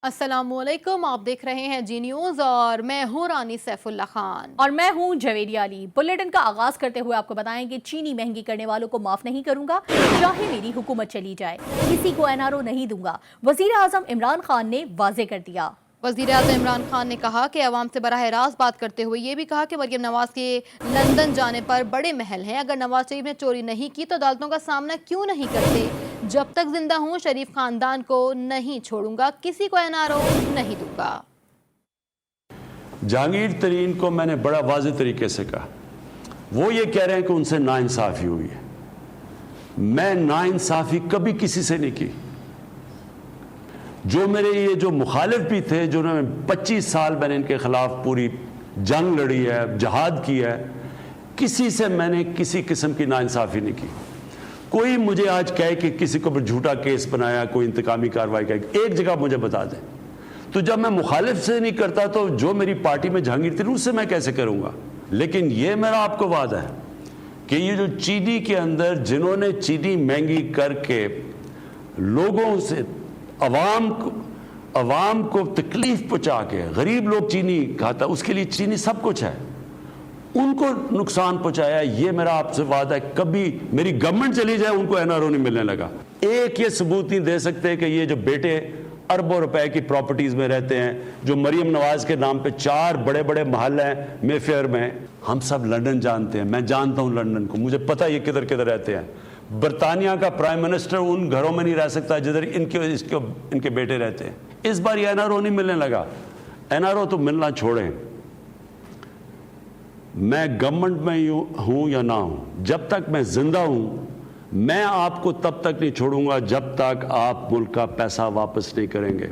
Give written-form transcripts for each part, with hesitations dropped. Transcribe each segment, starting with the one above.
السلام علیکم، آپ دیکھ رہے ہیں جی نیوز اور میں ہوں رانی سیف اللہ خان اور میں ہوں جویری علی۔ بلیٹن کا آغاز کرتے ہوئے آپ کو بتائیں کہ چینی مہنگی کرنے والوں کو معاف نہیں کروں گا، چاہے میری حکومت چلی جائے، کسی کو NRO نہیں دوں گا، وزیر اعظم عمران خان نے واضح کر دیا۔ وزیر اعظم عمران خان نے کہا کہ عوام سے براہ راست بات کرتے ہوئے یہ بھی کہا کہ مریم نواز کے لندن جانے پر بڑے محل ہیں، اگر نواز شریف نے چوری نہیں کی تو عدالتوں کا سامنا کیوں نہیں کرتے؟ جب تک زندہ ہوں شریف خاندان کو نہیں چھوڑوں گا، کسی کو NRO نہیں دوں گا۔ جہانگیر ترین کو میں نے بڑا واضح طریقے سے کہا، وہ یہ کہہ رہے ہیں کہ ان سے ناانصافی ہوئی ہے۔ میں ناانصافی کبھی کسی سے نہیں کی۔ جو میرے یہ جو مخالف بھی تھے، جو 25 سال میں نے ان کے خلاف پوری جنگ لڑی ہے، جہاد کی ہے، کسی سے میں نے کسی قسم کی ناانصافی نہیں کی۔ کوئی مجھے آج کہے کہ کسی کو جھوٹا کیس بنایا، کوئی انتقامی کارروائی کی، ایک جگہ مجھے بتا دیں۔ تو جب میں مخالف سے نہیں کرتا تو جو میری پارٹی میں جہانگیر ترین اس سے میں کیسے کروں گا؟ لیکن یہ میرا آپ کو وعدہ ہے کہ یہ جو چینی کے اندر جنہوں نے چینی مہنگی کر کے لوگوں سے عوام کو تکلیف پہنچا کے، غریب لوگ چینی کھاتا، اس کے لیے چینی سب کچھ ہے، ان کو نقصان پہنچایا، یہ میرا آپ سے وعدہ ہے کبھی میری گورنمنٹ چلی جائے ان کو NRO نہیں ملنے لگا۔ ایک یہ ثبوت نہیں دے سکتے کہ یہ جو بیٹے اربوں روپے کی پراپرٹیز میں رہتے ہیں، جو مریم نواز کے نام پہ 4 بڑے بڑے محل ہیں مے فیئر میں، ہم سب لندن جانتے ہیں، میں جانتا ہوں لندن کو، مجھے پتہ یہ کدھر کدھر رہتے ہیں۔ برطانیہ کا پرائم منسٹر ان گھروں میں نہیں رہ سکتا جدھر ان کے بیٹے رہتے ہیں۔ اس بار یہ NRO نہیں ملنے لگا۔ NRO تو ملنا چھوڑیں، میں گورنمنٹ میں ہوں یا نہ ہوں، جب تک میں زندہ ہوں میں آپ کو تب تک نہیں چھوڑوں گا جب تک آپ ملک کا پیسہ واپس نہیں کریں گے۔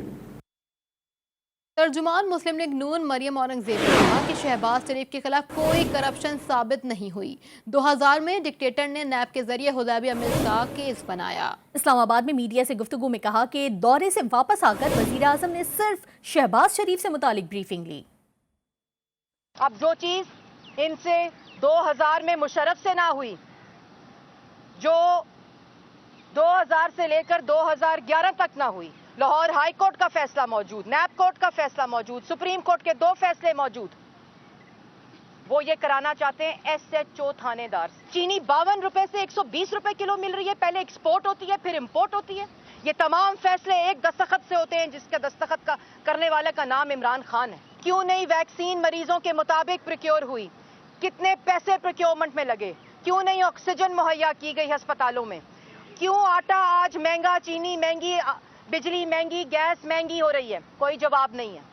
ترجمان مسلم لیگ نون مریم اورنگزیب نے کہا کہ شہباز شریف کے خلاف کوئی کرپشن ثابت نہیں ہوئی۔ 2000 میں ڈکٹیٹر نے نیب کے ذریعے حدیبیہ ملز کا کیس بنایا۔ اسلام آباد میں میڈیا سے گفتگو میں کہا کہ دورے سے واپس آ کر وزیر اعظم نے صرف شہباز شریف سے متعلق بریفنگ لی۔ اب جو چیز ان سے 2000 میں مشرف سے نہ ہوئی، جو 2000 سے لے کر 2011 تک نہ ہوئی، لاہور ہائی کورٹ کا فیصلہ موجود، نیب کورٹ کا فیصلہ موجود، سپریم کورٹ کے 2 فیصلے موجود، وہ یہ کرانا چاہتے ہیں SHO تھانے دار سے۔ چینی 52 روپے سے 120 روپے کلو مل رہی ہے، پہلے ایکسپورٹ ہوتی ہے پھر امپورٹ ہوتی ہے۔ یہ تمام فیصلے ایک دستخط سے ہوتے ہیں جس کے دستخط کرنے والے کا نام عمران خان ہے۔ کیوں نہیں ویکسین مریضوں کے مطابق پروکیور ہوئی؟ کتنے پیسے پروکیورمنٹ میں لگے؟ کیوں نہیں آکسیجن مہیا کی گئی ہسپتالوں میں؟ کیوں آٹا آج مہنگا، چینی مہنگی، بجلی مہنگی، گیس مہنگی ہو رہی ہے؟ کوئی جواب نہیں ہے۔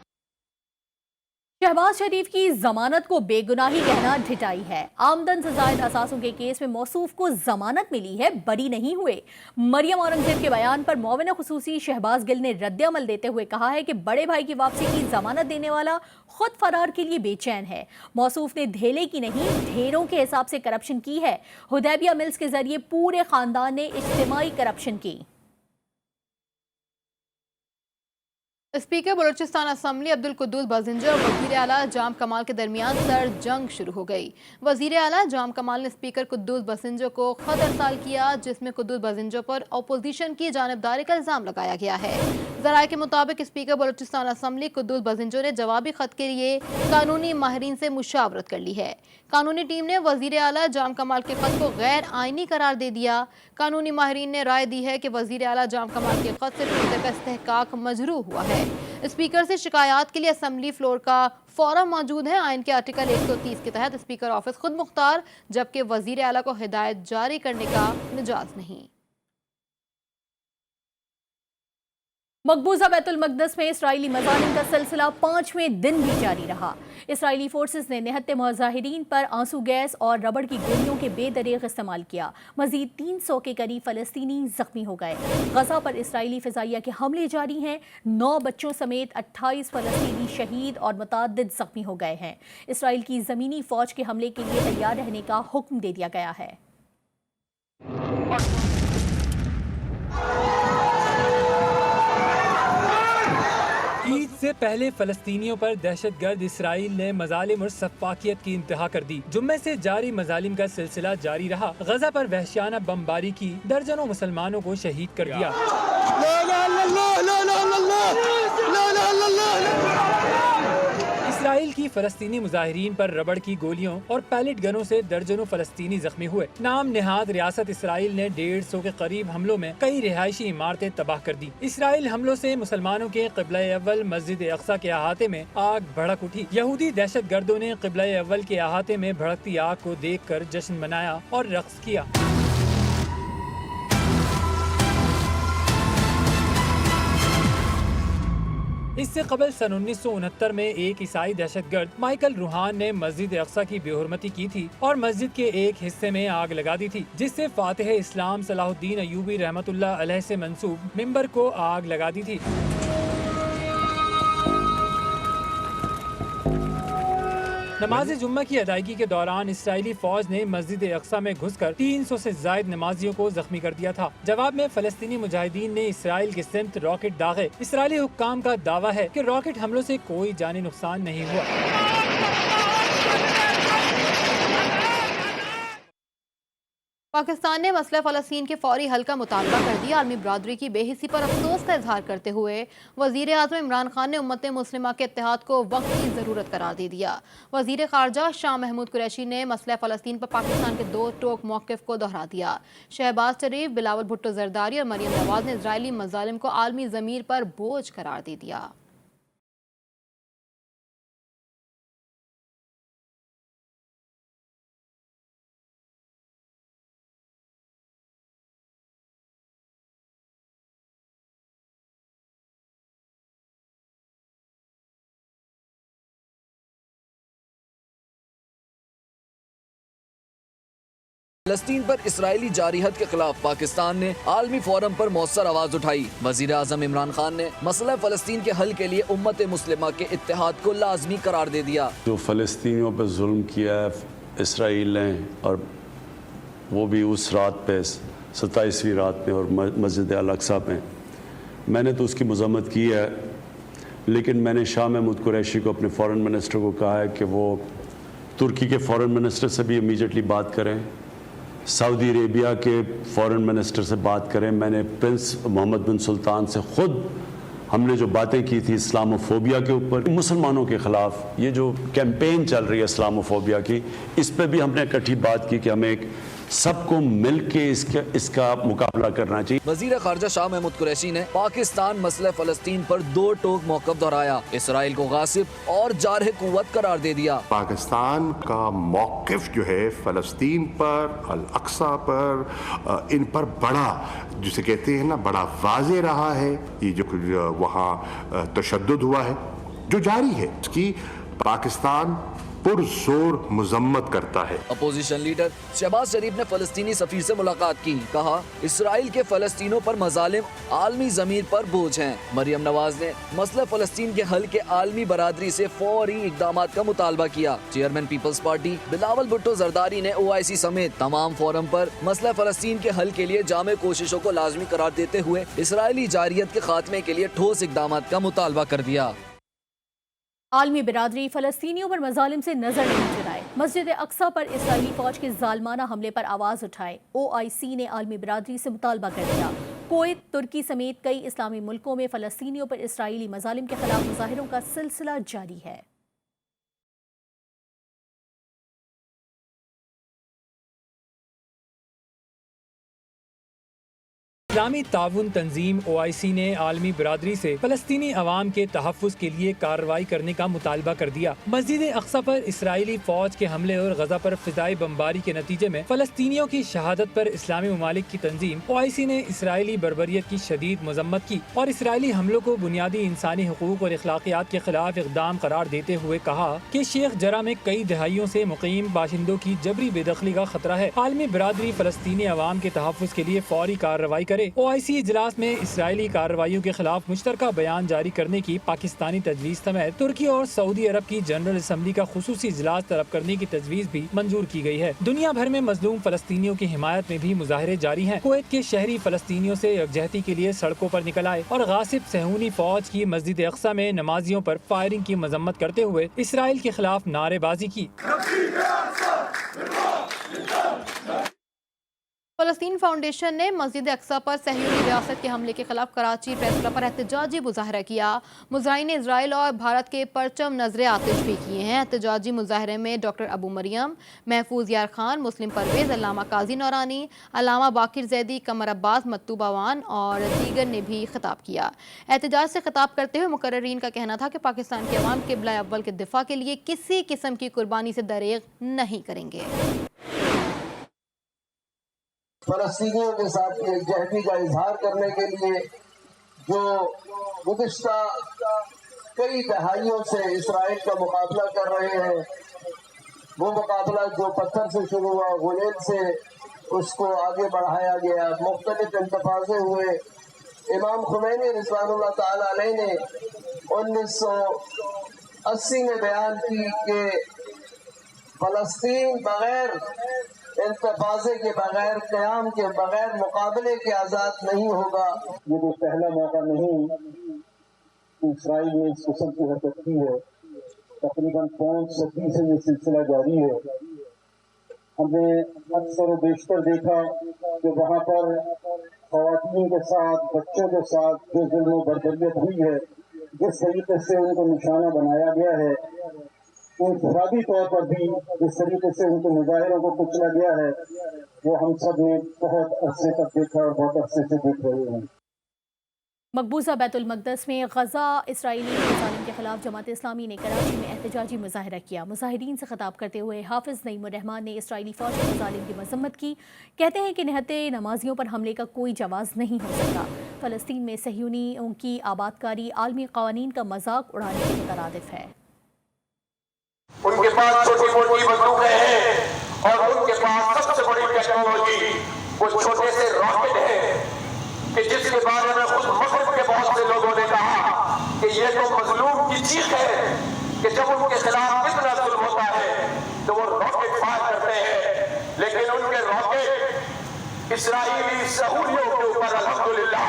شہباز شریف کی ضمانت کو بے گناہی کہنا ڈھٹائی ہے۔ آمدن سے زائد اثاثوں کے کیس میں موصوف کو ضمانت ملی ہے، بری نہیں ہوئے۔ مریم اورنگزیب کے بیان پر معاون خصوصی شہباز گل نے رد عمل دیتے ہوئے کہا ہے کہ بڑے بھائی کی واپسی کی ضمانت دینے والا خود فرار کے لیے بے چین ہے۔ موصوف نے دھیلے کی نہیں، ڈھیروں کے حساب سے کرپشن کی ہے۔ حدیبیہ ملز کے ذریعے پورے خاندان نے اجتماعی کرپشن کی۔ اسپیکر بلوچستان اسمبلی عبدالقدوس بازنجر اور وزیر اعلیٰ جام کمال کے درمیان سر جنگ شروع ہو گئی۔ وزیر اعلیٰ جام کمال نے اسپیکر قدوس بازنجر کو خط ارسال کیا جس میں قدوس بازنجر پر اپوزیشن کی جانبداری کا الزام لگایا گیا ہے۔ ذرائع کے مطابق اسپیکر بلوچستان اسمبلی قدوس بازنجر نے جوابی خط کے لیے قانونی ماہرین سے مشاورت کر لی ہے۔ قانونی ٹیم نے وزیر اعلیٰ جام کمال کے خط کو غیر آئینی قرار دے دیا۔ قانونی ماہرین نے رائے دی ہے کہ وزیر اعلیٰ جام کمال کے خط سے ٹویٹر کا استحقاق مجروح ہوا ہے۔ اسپیکر سے شکایات کے لیے اسمبلی فلور کا فورم موجود ہے۔ آئین کے آرٹیکل 130 کے تحت اسپیکر آفس خود مختار، جبکہ وزیر اعلیٰ کو ہدایت جاری کرنے کا مجاز نہیں۔ مقبوضہ بیت المقدس میں اسرائیلی مظالم کا سلسلہ 5ویں دن بھی جاری رہا۔ اسرائیلی فورسز نے نہتے مظاہرین پر آنسو گیس اور ربڑ کی گولیوں کے بے دریغ استعمال کیا۔ مزید 300 کے قریب فلسطینی زخمی ہو گئے۔ غزہ پر اسرائیلی فضائیہ کے حملے جاری ہیں۔ 9 بچوں سمیت 28 فلسطینی شہید اور متعدد زخمی ہو گئے ہیں۔ اسرائیل کی زمینی فوج کے حملے کے لیے تیار رہنے کا حکم دے دیا گیا ہے۔ عید سے پہلے فلسطینیوں پر دہشت گرد اسرائیل نے مظالم اور سفاکیت کی انتہا کر دی۔ جمعے سے جاری مظالم کا سلسلہ جاری رہا۔ غزہ پر وحشیانہ بمباری کی، درجنوں مسلمانوں کو شہید کر دیا۔ حالاंकि फलस्तीनी मुजाहिरीन पर रबड़ की गोलियों और पैलेट गनों से दर्जनों फलस्तीनी जख्मी हुए। नाम नेहाद रियासत इसराइल ने 150 के करीब हमलों में कई रिहायशी इमारतें तबाह कर दी। इसराइल हमलों से मुसलमानों के क़िबला अव्वल मस्जिद अक्सा के अहाते में आग भड़क उठी। यहूदी दहशत गर्दों ने क़िबला अव्वल के अहाते में भड़कती आग को देख कर जश्न मनाया और रक्स किया। इससे कबल सन 1969 में एक ईसाई दहशतगर्द माइकल रूहान ने मस्जिद अक्सा की बेहुरमती की थी और मस्जिद के एक हिस्से में आग लगा दी थी, जिससे फातिह इस्लाम सलाहुद्दीन अयूबी रहमतुल्लाह अलैह से मंसूब मिंबर को आग लगा दी थी। नमाज जुम्मा की अदायगी के दौरान इसराइली फौज ने मस्जिद अक्सा में घुसकर 300 से ज्यादा नमाजियों को जख्मी कर दिया था। जवाब में फलस्तीनी मुजाहिदीन ने इसराइल के सिमत रॉकेट दागे। इसराइली हुक्काम का दावा है कि रॉकेट हमलों से कोई जानी नुकसान नहीं हुआ। पाकिस्तान ने मसला फ़लस्तीन के फौरी हल का मुतालबा कर दिया। आलमी बरादरी की बेहिसी पर अफसोस का इजहार करते हुए वज़ीर आज़म इमरान खान ने उम्मत मुस्लिमा के इत्तेहाद को वक्त की ज़रूरत करार दे दिया। वज़ीर ख़ारजा शाह महमूद कुरैशी ने मसला फ़लस्तीन पर पाकिस्तान के दो टोक मौक़िफ़ को दोहरा दिया। शहबाज शरीफ, बिलावल भुट्टो ज़रदारी और मरियम नवाज़ ने इजरायली मज़ालिम को आलमी ज़मीर पर बोझ करार दे दिया। फलस्तीन पर इसराइली जारिहत के खिलाफ पाकिस्तान ने आलमी फोरम पर मौसर आवाज उठाई। वजीर आज़म इमरान खान ने मसला फलस्तीन के हल के लिए उम्मत मुस्लिमा के इत्तेहाद को लाजमी करार दे दिया। जो फलस्तीनियों पर जुल्म किया है इसराइल ने, और वो भी उस रात पे 27वीं रात में और मस्जिद अल-अक्सा पे, मैंने तो उसकी मज़म्मत की है, लेकिन मैंने शाह महमूद कुरैशी को, अपने फॉरेन मिनिस्टर को कहा है कि वो तुर्की के फॉरेन मिनिस्टर से भी इमीडिएटली बात करें, सऊदी अरेबिया के फॉरेन मिनिस्टर से बात करें। मैंने प्रिंस मोहम्मद बिन सुल्तान से ख़ुद हमने जो बातें की थी इस्लामोफोबिया के ऊपर, मुसलमानों के ख़िलाफ़ ये जो कैंपेन चल रही है इस्लामोफोबिया की, इस पर भी हमने इकट्ठी बात की कि हमें एक सबको मिल के इसका मुकाबला करना चाहिए। वज़ीर ख़ारजा शाह महमूद कुरैशी ने पाकिस्तान मसले फ़लस्तीन पर दो टोक मौक़िफ़ दोहराया, इसराइल को गासिब और जारह कुव्वत करार दे दिया। पाकिस्तान का मौक़िफ़ जो है फ़लस्तीन पर, अल-अक्सा पर, इन पर बड़ा, जिसे कहते हैं ना, बड़ा वाज़े रहा है। ये जो वहाँ तशद्दुद हुआ है, जो जारी है, इसकी पाकिस्तान पुरजोर मजम्मत करता है। अपोजिशन लीडर शहबाज शरीफ ने फलस्तीनी सफीर से मुलाकात की, कहा इसराइल के फलस्तीनों पर मजालिम आलमी ज़मीर पर बोझ हैं। मरियम नवाज ने मसला फलस्तीन के हल के आलमी बरादरी से फौरी इक़दाम का मुतालबा किया। Chairman peoples party Bilawal Bhutto Zardari ने OIC समेत तमाम फोरम पर मसला फलस्तीन के हल के लिए जामे कोशिशों को लाजमी करार देते हुए इसराइली जारियत के खात्मे के लिए ठोस इक़दाम का मुतालबा कर दिया। आलमी बिरादरी फलस्तीनियों पर मजालिम से नजर नहीं चुराए, मस्जिद अक्सा पर इसराइली फौज के जालमाना हमले पर आवाज़ उठाए। OIC ने आलमी बिरादरी से मुतालबा कर दिया। कुवैत, तुर्की समेत कई इस्लामी मुल्कों में फलस्तीनियों पर इसराइली मजालिम के खिलाफ मुजाहिरों का सिलसिला जारी है। इस्लामी ताउन तंजीम OIC ने आलमी बिरादरी से फलस्तीनी अवाम के तहफ़्फ़ुज़ के लिए कार्रवाई करने का मुतालबा कर दिया। मस्जिद अक्सा पर इसराइली फौज के हमले और गजा पर फ़िज़ाई बमबारी के नतीजे में फलस्तीनियों की शहादत पर इस्लामी ममालिक की तंजीम OIC ने इसराइली बर्बरियत की शदीद मजम्मत की और इसराइली हमलों को बुनियादी इंसानी हुकूक और अखलाकियात के खिलाफ इक़दाम करार देते हुए कहा कि शेख जरा में कई दहाइयों से मुक़ीम बाशिंदों की जबरी बेदखली का खतरा है। आलमी बिरादरी फलस्तीनी अवाम के तहफ़्फ़ुज़ के लिए फौरी कार्रवाई करे। OIC इजलास में इसराइली कार्रवाइयों के खिलाफ मुश्तरका बयान जारी करने की पाकिस्तानी तजवीज़ समेत तुर्की और सऊदी अरब की जनरल असम्बली का खुसूसी इजलास तलब करने की तजवीज़ भी मंजूर की गई है। दुनिया भर में मजलूम फलस्तीनियों की हिमायत में भी मुजाहरे जारी हैं। कुवैत के शहरी फलस्तीनियों से यकजहती के लिए सड़कों पर निकल आए और गासिब सहूनी फौज की मस्जिद अक्सा में नमाजियों पर फायरिंग की मजम्मत करते हुए इसराइल के खिलाफ नारेबाजी की। فلسطین فاؤنڈیشن نے مسجد اقصی پر صہیونی ریاست کے حملے کے خلاف کراچی پریس کلب پر احتجاجی مظاہرہ کیا۔ مظاہرین نے اسرائیل اور بھارت کے پرچم نظر آتش بھی کیے ہیں۔ احتجاجی مظاہرے میں ڈاکٹر ابو مریم، محفوظ یار خان، مسلم پرویز، علامہ قاضی نورانی، علامہ باقر زیدی، قمر عباس، متو باوان اور دیگر نے بھی خطاب کیا۔ احتجاج سے خطاب کرتے ہوئے مقررین کا کہنا تھا کہ پاکستان کے عوام قبلہ اول کے دفاع کے لیے کسی قسم کی قربانی سے دریغ نہیں کریں گے۔ فلسطینیوں کے ساتھ یکجہتی کا اظہار کرنے کے لیے جو گزشتہ کئی دہائیوں سے اسرائیل کا مقابلہ کر رہے ہیں، وہ مقابلہ جو پتھر سے شروع ہوا، غلیل سے اس کو آگے بڑھایا گیا، مختلف انتفاضے ہوئے۔ امام خمینی رضوان اللہ تعالی علیہ نے 1980 میں بیان کی کہ فلسطین بغیر انتفاضے کے بغیر، قیام کے بغیر، مقابلے کے آزاد نہیں ہوگا۔ یہ کوئی پہلا موقع نہیں کہ اسرائیل نے اس قسم کی حرکت کی ہے۔ تقریباً 5 صدی سے یہ سلسلہ جاری ہے۔ ہم نے اکثر و بیشتر دیکھا کہ وہاں پر خواتین کے ساتھ، بچوں کے ساتھ جو ظلم و بربریت ہوئی ہے، جس طریقے سے ان کو نشانہ بنایا گیا ہے، انفرادی طور پر بھی جس طریقے سے ان کے مظاہروں کو کچلا گیا ہے، وہ ہم سب نے بہت عرصے تک دیکھا اور بہت عرصے سے دیکھ رہے ہیں۔ مقبوضہ بیت المقدس میں غزہ اسرائیلی مظالم کے خلاف جماعت اسلامی نے کراچی میں احتجاجی مظاہرہ کیا۔ مظاہرین سے خطاب کرتے ہوئے حافظ نعیم الرحمان نے اسرائیلی فوج کے مظالم کی مذمت کی۔ کہتے ہیں کہ نہتے نمازیوں پر حملے کا کوئی جواز نہیں ہو سکتا۔ فلسطین میں صہیونیوں کی آبادکاری عالمی قوانین کا مذاق اڑانے کے مترادف ہے۔ ان کے پاس چھوٹی موٹی بندوقیں ہیں اور ان کے پاس سب سے بڑی ٹیکنالوجی وہ چھوٹے سے راکٹ ہے کہ جس کے بارے میں خود مغرب کے بہت سے لوگوں نے کہا کہ یہ تو مظلوم کی چیخ ہے کہ جب ان کے خلاف اتنا ظلم ہوتا ہے تو وہ راکٹ فائر کرتے ہیں، لیکن ان کے راکٹ اسرائیلی سہولیوں کے اوپر الحمدللہ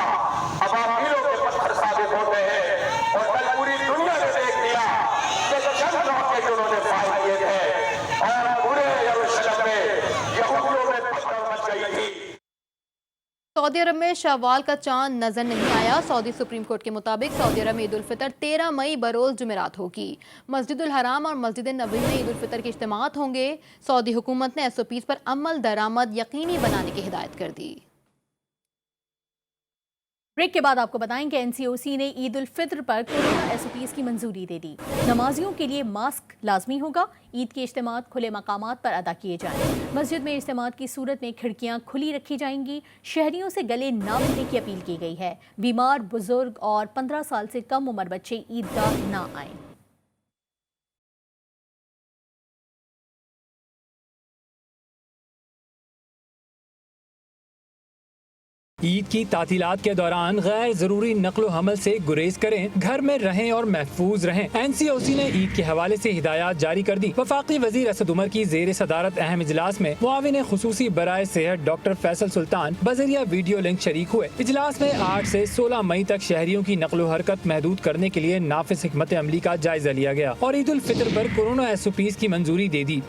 ابابیلوں کے پتھر ثابت ہوتے ہیں۔ اور کل پوری دنیا نے دیکھ لیا کہ چند راکٹ انہوں نے فائر کیے تھے اور پورے یروشلم میں یہودیوں میں پتھر مچ گئی تھی۔ سعودی عرب میں شوال کا چاند نظر نہیں آیا۔ سعودی سپریم کورٹ کے مطابق سعودی عرب میں عید الفطر 13 مئی بروز جمعرات ہوگی۔ مسجد الحرام اور مسجد نبوی میں عید الفطر کے اجتماعات ہوں گے۔ سعودی حکومت نے SOPs پر عمل درآمد یقینی بنانے کی ہدایت کر دی۔ بریک کے بعد آپ کو بتائیں کہ NCOC نے عید الفطر پر کورونا SOPs کی منظوری دے دی۔ نمازیوں کے لیے ماسک لازمی ہوگا۔ عید کے اجتماعات کھلے مقامات پر ادا کیے جائیں۔ مسجد میں اجتماعات کی صورت میں کھڑکیاں کھلی رکھی جائیں گی۔ شہریوں سے گلے نہ ملنے کی اپیل کی گئی ہے۔ بیمار، بزرگ اور 15 سال سے کم عمر بچے عیدگاہ نہ آئیں۔ عید کی تعطیلات کے دوران غیر ضروری نقل و حمل سے گریز کریں، گھر میں رہیں اور محفوظ رہیں۔ NCOC نے عید کے حوالے سے ہدایات جاری کر دی۔ وفاقی وزیر اسد عمر کی زیر صدارت اہم اجلاس میں معاون خصوصی برائے صحت ڈاکٹر فیصل سلطان بذریعہ ویڈیو لنک شریک ہوئے۔ اجلاس میں 8 سے 16 مئی تک شہریوں کی نقل و حرکت محدود کرنے کے لیے نافذ حکمت عملی کا جائزہ لیا گیا اور عید الفطر پر کورونا SOPs کی منظوری دے دی۔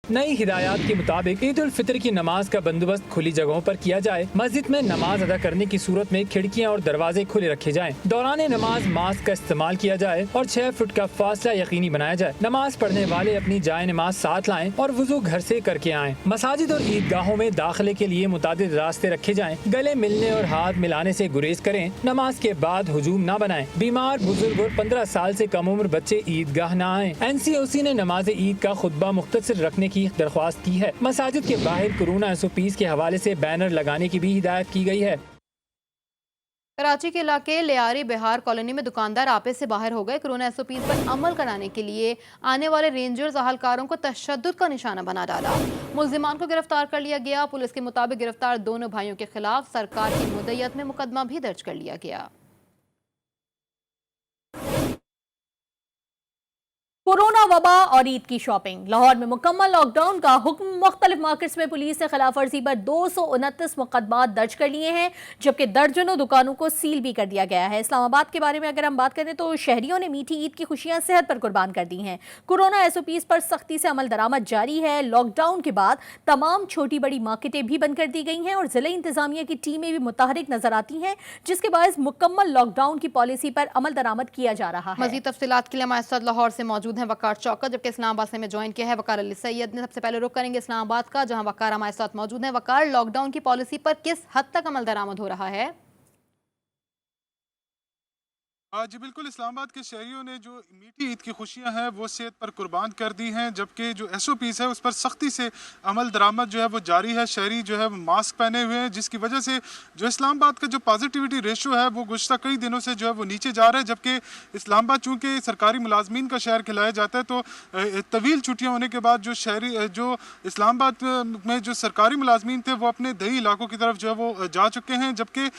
نئی ہدایات کے مطابق عید الفطر کی نماز کا بندوبست کھلی جگہوں پر کیا جائے۔ مسجد میں نماز ادا کرنے کی صورت میں کھڑکیاں اور دروازے کھلے رکھے جائیں۔ دوران نماز ماسک کا استعمال کیا جائے اور 6 فٹ کا فاصلہ یقینی بنایا جائے۔ نماز پڑھنے والے اپنی جائے نماز ساتھ لائیں اور وضو گھر سے کر کے آئیں۔ مساجد اور عیدگاہوں میں داخلے کے لیے متعدد راستے رکھے جائیں۔ گلے ملنے اور ہاتھ ملانے سے گریز کریں۔ نماز کے بعد ہجوم نہ بنائیں۔ بیمار، بزرگ اور 15 سال سے کم عمر بچے عیدگاہ نہ آئیں۔ NCOC نے نماز عید کا خطبہ مختصر رکھنے کی درخواست کی ہے۔ مساجد کے باہر کورونا SOPs کے حوالے سے بینر لگانے کی بھی ہدایت کی گئی ہے۔ کراچی کے علاقے لیاری بہار کالونی میں دکاندار آپے سے باہر ہو گئے۔ کورونا SOPs پر عمل کرانے کے لیے آنے والے رینجرز اہلکاروں کو تشدد کا نشانہ بنا ڈالا۔ ملزمان کو گرفتار کر لیا گیا۔ پولیس کے مطابق گرفتار دونوں بھائیوں کے خلاف سرکار کی مدعیت میں مقدمہ بھی درج کر لیا گیا۔ कोरोना वबा और ईद की शॉपिंग। लाहौर में मुकम्मल लॉकडाउन का हुक्म। मुख्तलिफ मार्केट्स में पुलिस ने खिलाफ वर्जी पर 229 मुकदमात दर्ज कर लिए हैं, जबकि दर्जनों दुकानों को सील भी कर दिया गया है। इस्लामाबाद के बारे में अगर हम बात करें तो शहरियों ने मीठी ईद की खुशियां सेहत पर कुर्बान कर दी हैं। कोरोना SOPs पर सख्ती से अमल दरामद जारी है। लॉकडाउन के बाद तमाम छोटी बड़ी मार्केटें भी बंद कर दी गई हैं और जिला इंतजामिया की टीमें भी मुतहरिक नजर आती हैं, जिसके बायस मुकम्मल लॉकडाउन की पॉलिसी पर अमल दरामद किया जा रहा है। मजीद तफसीलात के लिए हमारे साथ लाहौर से मौजूद हैं वकार चौकत, जबकि इस्लामाबाद से हमें ज्वाइन किया है वकार अली सैयद ने। सबसे पहले रुख करेंगे इस्लामाबाद का, जहां वकार हमारे साथ मौजूद हैं। वकार, लॉकडाउन की पॉलिसी पर किस हद तक अमल दरामद हो रहा है? जी बिल्कुल, इस्लामाबाद के शहरियों ने जो मीठी ईद की खुशियां हैं वो सेहत पर कुर्बान कर दी हैं, जबकि जो SOPs है उस पर सख्ती से अमल दरामद जो है वो जारी है। शहरी जो है वो मास्क पहने हुए हैं, जिसकी वजह से जो इस्लामाबाद का जो पॉजिटिविटी रेशो है वो गुज़श्ता कई दिनों से जो है वो नीचे जा रहा है। जबकि इस्लामाबाद चूँकि सरकारी मुलाजमीन का शहर खिलाया जाता है, तो तवील छुट्टियाँ होने के बाद जो इस्लामाबाद में जो सरकारी मुलाजमीन थे वो अपने दही इलाकों की तरफ जो है वो जा चुके हैं। जबकि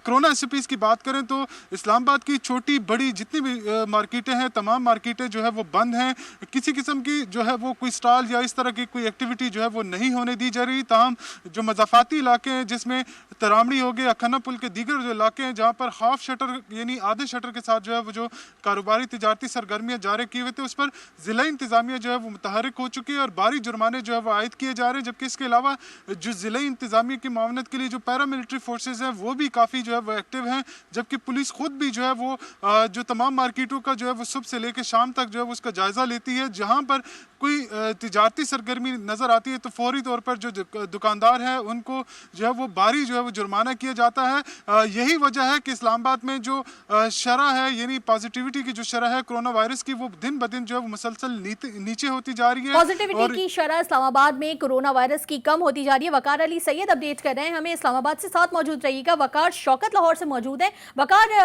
कोरोना SOPs की बात करें तो इस्लामाबाद की छोटी बड़ी जितनी भी मार्केटें हैं, तमाम मार्केटें जो है वो बंद हैं। किसी किस्म की जो है वो कोई स्टॉल या इस तरह की कोई एक्टिविटी जो है वो नहीं होने दी जा रही। ताहम जो मज़ाफ़ाती इलाके हैं, जिसमें तरामड़ी हो गए, अखन्ना पुल के दीगर जो इलाके हैं जहाँ पर हाफ शटर यानी आधे शटर के साथ जो है वो जो कारोबारी तिजारती सरगर्मियाँ जारी किए हुए थे, उस पर ज़िला इंतज़ामिया जो है वो मुतहरिक हो चुकी है और भारी जुर्माने जो है वो आयद किए जा रहे हैं। जबकि इसके अलावा जो ज़िला इंतज़ामिया की मावनत के लिए जो पैरामिलिट्री फोर्सेज हैं वो भी काफ़ी जो है वो एक्टिव हैं। जबकि पुलिस खुद भी जो है वो जो तमाम मार्केटों का जो है वो सुबह से लेकर शाम तक जो है वो उसका जायज़ा लेती है। जहां पर कोई तिजारती सरगर्मी नज़र आती है तो फौरी तौर पर जो दुकानदार हैं उनको जो है वो भारी जो है वो जुर्माना किया जाता है। यही वजह है कि इस्लामाबाद में जो शरह है, यानी पॉजिटिविटी की जो शरह है कोरोना वायरस की, वो दिन ब दिन जो है वो मुसलसल नीचे होती जा रही है। पॉजिटिविटी की शरह इस्लामाबाद में कोरोना वायरस की कम होती जा रही है। वकार अली सैयद अपडेट कर रहे हैं हमें इस्लामाबाद से, साथ मौजूद रहिएगा। वकार शौकत लाहौर से मौजूद है। वकार,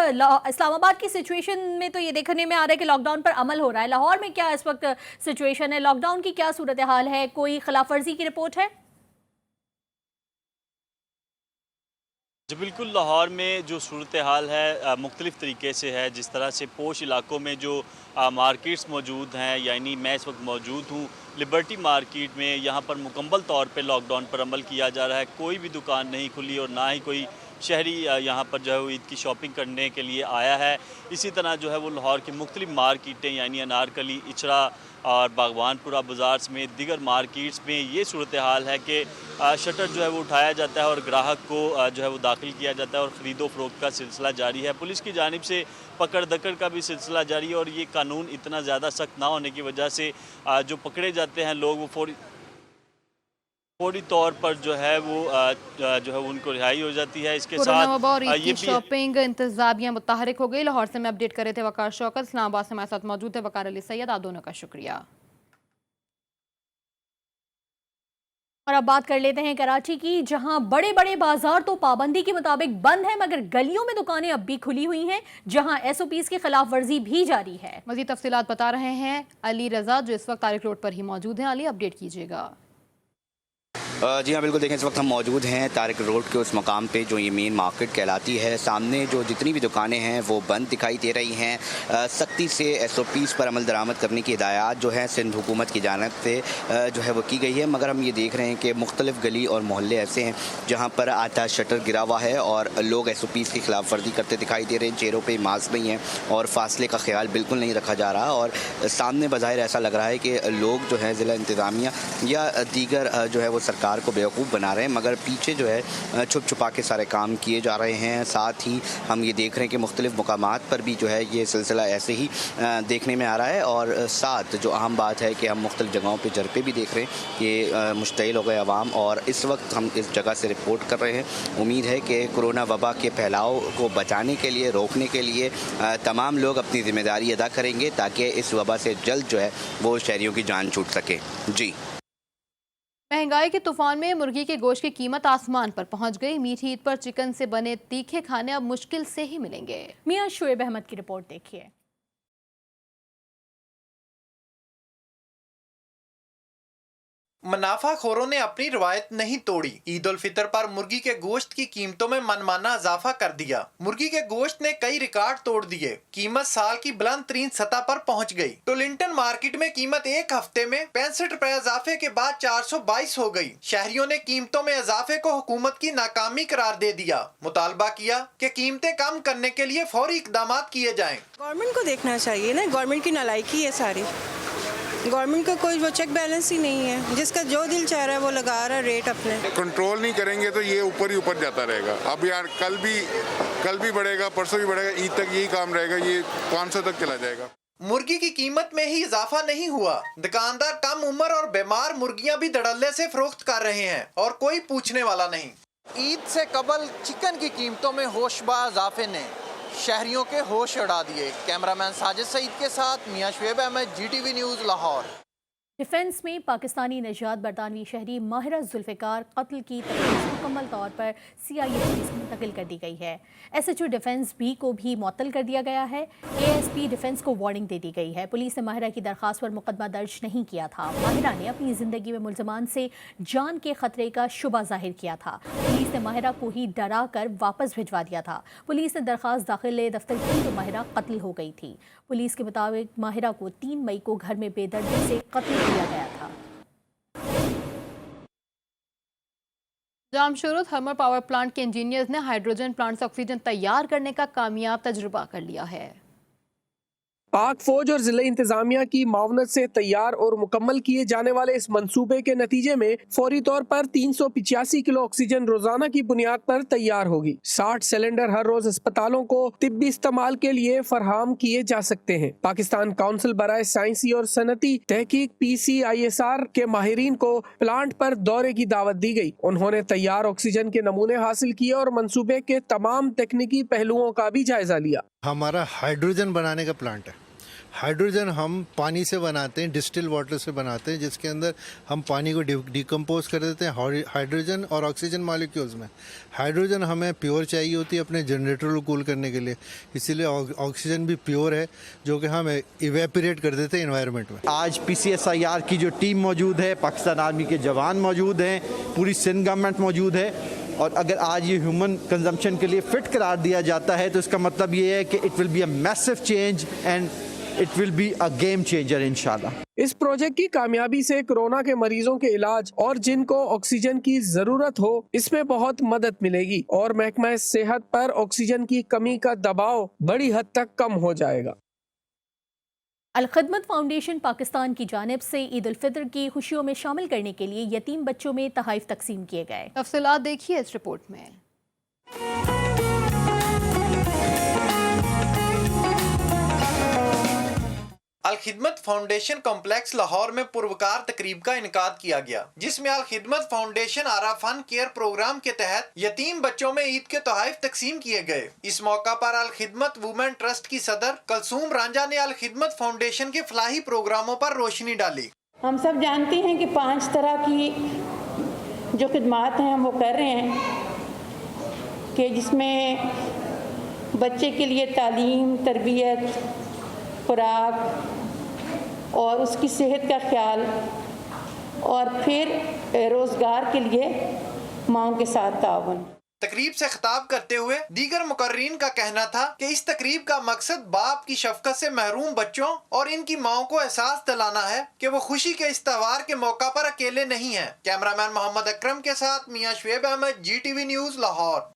इस्लामाबाद की सिचुएशन में तो ये देखने में आ रहा है कि लॉकडाउन पर अमल हो रहा है। लाहौर में क्या इस वक्त सिचुएशन है? लॉकडाउन की क्या सूरत हाल है? कोई खिलाफ वर्जी की रिपोर्ट है? जी बिल्कुल, लाहौर में जो सूरत हाल है मुख्तलिफ़ तरीके से है। जिस तरह से पोश इलाकों में जो मार्केट्स मौजूद हैं, यानी मैं इस वक्त मौजूद हूँ लिबर्टी मार्केट में, यहाँ पर मुकम्मल तौर पे लॉकडाउन पर अमल किया जा रहा है। कोई भी दुकान नहीं खुली और ना ही कोई शहरी यहाँ पर जो है वो ईद की शॉपिंग करने के लिए आया है। इसी तरह जो है वो लाहौर की मुख्तलिफ़ मार्केटें यानी अनारकली, इचरा और बागवानपुरा बाज़ार समेत दीगर मार्केट्स में ये सूरत हाल है कि शटर जो है वो उठाया जाता है और ग्राहक को जो है वो दाखिल किया जाता है और ख़रीदो फ़रोख्त का सिलसिला जारी है। पुलिस की जानिब से पकड़ दकड़ का भी सिलसिला जारी है और ये कानून इतना ज़्यादा सख्त ना होने की वजह से जो पकड़े जाते हैं लोग वो फौरी तौर पर जो है वो उनको रिहाई हो जाती है। इसके साथ ये शॉपिंग इंतजामिया मुतहरिक हो गई। लाहौर से मैं अपडेट कर रहे थे वकार शौकत, इस्लामाबाद से हमारे साथ मौजूद है वकार अली सैयद। आप दोनों का शुक्रिया। और अब बात कर लेते हैं कराची की, जहां बड़े बड़े बाजार तो पाबंदी के मुताबिक बंद है, मगर गलियों में दुकानें अब भी खुली हुई हैं, जहां SOPs की खिलाफ वर्जी भी जारी है। मजीद तफसीलात बता रहे हैं अली रजा, जो इस वक्त तारिक रोड पर ही मौजूद हैं। अली, अपडेट कीजिएगा। जी हाँ बिल्कुल, देखें इस वक्त हम मौजूद हैं तारिक रोड के उस मकाम पे जो ये मेन मार्केट कहलाती है। सामने जो जितनी भी दुकानें हैं वो बंद दिखाई दे रही हैं। सख्ती से SOPs पर अमल दरामद करने की हिदायत जो है सिंध हुकूमत की जानिब से जो है वो की गई है। मगर हम ये देख रहे हैं कि मुख्तलिफ गली और मोहल्ले ऐसे हैं जहाँ पर आधा शटर गिरा हुआ है और लोग SOPs की खिलाफ वर्जी करते दिखाई दे रहे हैं। चेहरों पर मास्क नहीं है और फासले का ख्याल बिल्कुल नहीं रखा जा रहा और सामने बज़ाहिर ऐसा लग रहा है कि लोग जो है ज़िला इंतज़ामिया या दीगर जो है वो सरकार को बेवकूफ़ बना रहे हैं, मगर पीछे जो है छुप छुपा के सारे काम किए जा रहे हैं। साथ ही हम ये देख रहे हैं कि मुख्तलिफ मकामात पर भी जो है ये सिलसिला ऐसे ही देखने में आ रहा है। और साथ जो अहम बात है कि हम मुख्तलिफ जगहों पे जरपे भी देख रहे हैं कि मुश्तइल हो गए अवाम, और इस वक्त हम इस जगह से रिपोर्ट कर रहे हैं। उम्मीद है कि कोरोना वबा के फैलाव को बचाने के लिए, रोकने के लिए तमाम लोग अपनी ज़िम्मेदारी अदा करेंगे ताकि इस वबा से जल्द जो है वो शहरियों की जान छूट सके। जी, महंगाई के तूफान में मुर्गी के गोश्त की कीमत आसमान पर पहुंच गई। मीठी ईद पर चिकन से बने तीखे खाने अब मुश्किल से ही मिलेंगे। मियां शुएब अहमद की रिपोर्ट देखिए। मुनाफा खोरों ने अपनी रवायत नहीं तोड़ी। ईद उल फितर पर मुर्गी के गोश्त की कीमतों में मनमाना इजाफा कर दिया। मुर्गी के गोश्त ने कई रिकॉर्ड तोड़ दिए। कीमत साल की बुलंद तरीन सतह पर पहुंच गई। टोलिंटन मार्केट में कीमत एक हफ्ते में 65 रुपए इजाफे के बाद 422 हो गई। शहरियों ने कीमतों में इजाफे को हुकूमत की नाकामी करार दे दिया। मुतालबा किया कि कीमतें कम करने के लिए फौरी इकदाम किए जाएं। गवर्नमेंट को देखना चाहिए ना, गवर्नमेंट की नालायकी है सारी। गवर्नमेंट का कोई वो चेक बैलेंस ही नहीं है, जिसका जो दिल चाह रहा है वो लगा रहा है रेट अपने। कंट्रोल नहीं करेंगे तो ये ऊपर ही ऊपर जाता रहेगा। अब यार कल भी बढ़ेगा, परसों भी बढ़ेगा, ईद तक यही काम रहेगा, ये 500 तक चला जाएगा। मुर्गी की कीमत में ही इजाफा नहीं हुआ। दुकानदार कम उम्र और बीमार मुर्गियां भी धड़ल्ले से फरोख्त कर रहे हैं और कोई पूछने वाला नहीं। ईद से कबल चिकन की कीमतों में होशबा इजाफे ने शहरियों के होश उड़ा दिए। कैमरामैन साजिद सईद के साथ Mian Shoaib Ahmed, GTV news, Lahore. Defence में पाकिस्तानी नजात बरतानवी शहरी माहिरा जुल्फ़िकार कत्ल की तफ्तीश मुकम्मल तौर पर CIA पुलिस को मुंतकिल कर दी गई है। SHO डिफेंस B को भी मुअत्तल कर दिया गया है। ASP डिफेंस को वार्निंग दे दी गई है। पुलिस ने माहिरा की दरख्वास्त पर मुकदमा दर्ज नहीं किया था। माहिरा ने अपनी ज़िंदगी में मुल्ज़मान से जान के खतरे का शुबा जाहिर किया था। पुलिस ने माहिरा को ही डरा कर वापस भिजवा दिया था। पुलिस ने दरख्वास्त दाखिल दफ्तर की तो माहिरा कत्ल हो गई थी। पुलिस के मुताबिक माहिरा को 3 मई को घर में बेदर्दी से कत्ल किया गया था। जामशोरो थर्मल पावर प्लांट के इंजीनियर्स ने हाइड्रोजन प्लांट से ऑक्सीजन तैयार करने का कामयाब तजुर्बा कर लिया है। पाक फौज और जिला इंतजामिया की मावनत से तैयार और मुकम्मल किए जाने वाले इस मंसूबे के नतीजे में फौरी तौर पर 385 किलो ऑक्सीजन रोजाना की बुनियाद पर तैयार होगी। 60 सिलेंडर हर रोज अस्पतालों को तिब्बी इस्तेमाल के लिए फराहम किए जा सकते हैं। पाकिस्तान काउंसिल बराए साइंसी और सनती तहकीक PCISR के माहिरीन को प्लांट पर दौरे की दावत दी गई। उन्होंने तैयार ऑक्सीजन के नमूने हासिल किए और मंसूबे के तमाम तकनीकी पहलुओं का भी जायजा लिया। हमारा हाइड्रोजन बनाने का प्लांट है। हाइड्रोजन हम पानी से बनाते हैं, डिस्टिल वाटर से बनाते हैं, जिसके अंदर हम पानी को डिकम्पोज कर देते हैं हाइड्रोजन और ऑक्सीजन मॉलिक्यूल्स में। हाइड्रोजन हमें प्योर चाहिए होती है अपने जनरेटर को कूल करने के लिए, इसीलिए ऑक्सीजन भी प्योर है जो कि हम इवेपोरेट कर देते हैं एनवायरनमेंट में। आज PCSIR की जो टीम मौजूद है, पाकिस्तान आर्मी के जवान मौजूद हैं, पूरी सिंध गवर्नमेंट मौजूद है, और अगर आज ये ह्यूमन कंजम्पशन के लिए फिट करार दिया जाता है तो इसका मतलब ये है कि it will be a massive change and it will be a game changer इंशाल्लाह। इस प्रोजेक्ट की कामयाबी से कोरोना के मरीजों के इलाज और जिनको ऑक्सीजन की जरूरत हो इसमें बहुत मदद मिलेगी और महकमा सेहत पर ऑक्सीजन की कमी का दबाव बड़ी हद तक कम हो जाएगा। अल-खिदमत फाउंडेशन पाकिस्तान की जानिब से ईद उल फितर की खुशियों में शामिल करने के लिए यतीम बच्चों में तोहफे तकसीम किए गए। तफसीलात देखिए इस रिपोर्ट में। अल खिदमत फाउंडेशन कॉम्प्लेक्स लाहौर में पुरवकार तकरीब का इनकाद किया गया, जिसमें अल खिदमत फाउंडेशन आरा फन केयर प्रोग्राम के तहत यतीम बच्चों में ईद के तोहफे तकसीम किए गए। इस मौका पर अल खिदमत वुमेन ट्रस्ट की सदर कलसूम रांझा ने अल खिदमत फाउंडेशन के फलाही प्रोग्रामों पर रोशनी डाली। हम सब जानते हैं कि 5 तरह की जो खिदमात हैं हम वो कर रहे हैं, कि जिसमें बच्चे के लिए तालीम, तरबियत, खुराक और उसकी सेहत का ख्याल, और फिर रोज़गार के लिए माओं के साथ ताउन। तकरीब से खिताब करते हुए दीगर मुकर्रीन का कहना था कि इस तकरीब का मकसद बाप की शफकत से महरूम बच्चों और इनकी माओं को एहसास दिलाना है कि वो खुशी के इस त्योहार के मौका पर अकेले नहीं हैं। कैमरामैन मोहम्मद अकरम के साथ मियां शुएब अहमद, GTV न्यूज़, लाहौर।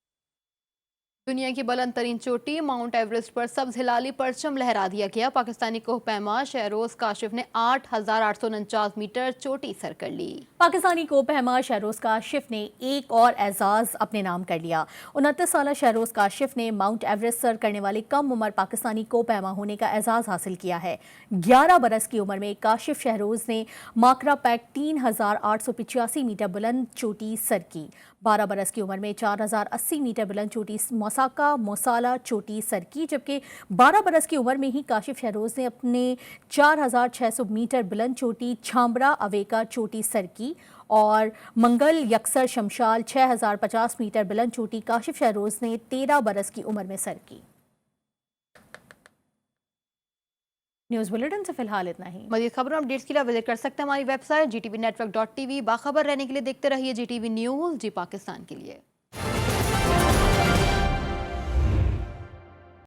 दुनिया की बुलंद तरीन चोटी माउंट एवरेस्ट पर सब्ज हिलाली परचम लहरा दिया गया। पाकिस्तानी कोहपैमा शहरोज काशिफ ने 8,849 मीटर चोटी सर कर ली। पाकिस्तानी कोहपैमा शहरोज काशिफ ने एक और एजाज अपने नाम कर लिया। 29 साला शहरोज काशिफ ने माउंट एवरेस्ट सर करने वाले कम उम्र पाकिस्तानी कोहपैमा होने का एजाज हासिल किया है। 11 बरस की उम्र में काशिफ शहरोज ने माकरा पैक 3,885 मीटर बुलंद चोटी सर की। 12 बरस की उम्र में 4,080 मीटर बुलंद चोटी मसाका मोसाला चोटी सर की, जबकि 12 बरस की उम्र में ही काशिफ शहरोज ने अपने 4,600 मीटर बुलंद चोटी छामरा अवेका चोटी सर की। और मंगल यक्सर शमशाल 6,050 मीटर बुलंद चोटी काशिफ शहरोज ने 13 बरस की उम्र में सर की। न्यूज़ बुलेटिन से फिलहाल इतना ही। मज़ीद खबरों अपडेट्स के लिए विजिट कर सकते हैं हमारी वेबसाइट GTV Network.tv। बाखबर रहने के लिए देखते रहिए GTV न्यूज़, जी पाकिस्तान के लिए।